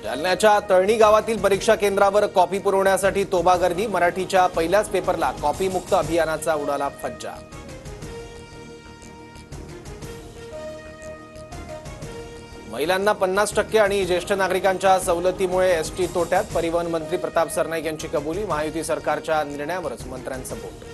जालन्याच्या तळणी गावातील परीक्षा केंद्रावर कॉपी पुरवण्यासाठी तोबा गर्दी। मराठीच्या पहिल्याच पेपरला कॉपी मुक्त अभियानाचा उडाला फज्जा। महिलांना 50% आणि ज्येष्ठ नागरिकांच्या सवलतीमुळे एसटी तोट्यात। परिवहन मंत्री प्रताप सरनाईक यांची कबुली। महायुती सरकारच्या निर्णयावरच मंत्र्यांचं बोट।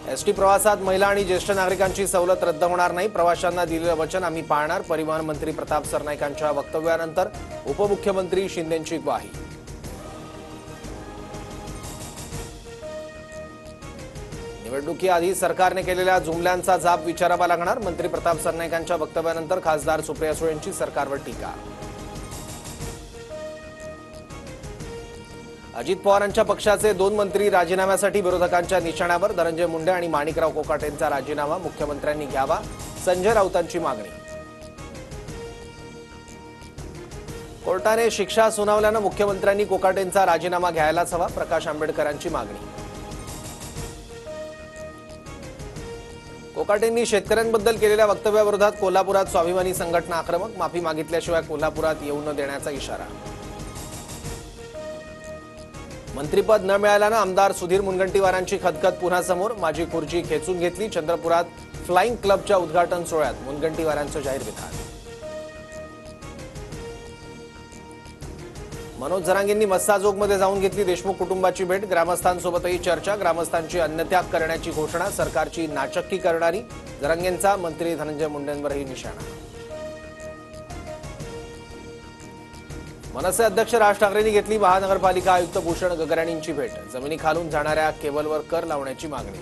एसटी प्रवासात महिला आणि ज्येष्ठ नागरिकांची सवलत रद्द होणार नाही। प्रवाशांना दिलेलं वचन आम्ही पाळणार। परिवहन मंत्री प्रताप सरनाईकांच्या वक्तव्यानंतर उपमुख्यमंत्री शिंदेंची ग्वाही। निवडणुकीआधी सरकारने केलेल्या जुमल्यांचा जाब विचारावा लागणार। मंत्री प्रताप सरनाईकांच्या वक्तव्यानंतर खासदार सुप्रिया सुळेंची सरकारवर टीका। अजित पवारांच्या पक्षाचे 2 मंत्री राजीनाम्यासाठी विरोधकांच्या निशाण्यावर। धनंजय मुंडे आणि माणिकराव कोकाटेंचा राजीनामा मुख्यमंत्र्यांनी घ्यावा, संजय राऊतांची मागणी। कोर्टाने शिक्षा सुनावल्यानं मुख्यमंत्र्यांनी कोकाटेंचा राजीनामा घ्यायलाच हवा, प्रकाश आंबेडकरांची मागणी। कोकाटेंनी शेतकऱ्यांबद्दल केलेल्या वक्तव्याविरोधात कोल्हापुरात स्वाभिमानी संघटना आक्रमक। माफी मागितल्याशिवाय कोल्हापुरात येऊ न देण्याचा इशारा। मंत्रिपद न मिळाल्यानं आमदार सुधीर मुनगंटीवारांची खदखद पुन्हा समोर। माझी खुर्ची खेचून घेतली। चंद्रपुरात फ्लाइंग क्लबच्या उद्घाटन सोहळ्यात मुनगंटीवारांचं जाहीर विधान। मनोज जरांगेंनी मस्साजोगमध्ये जाऊन घेतली देशमुख कुटुंबाची भेट। ग्रामस्थांसोबतही चर्चा। ग्रामस्थांची अन्नत्याग करण्याची घोषणा। सरकारची नाचक्की करणारी जरांगेंचा मंत्री धनंजय मुंडेंवरही निशाणा। मनसे अध्यक्ष राज ठाकरेंनी घेतली महानगरपालिका आयुक्त भूषण गगराणींची भेट। जमिनीखालून जाणाऱ्या केबलवर कर लावण्याची मागणी।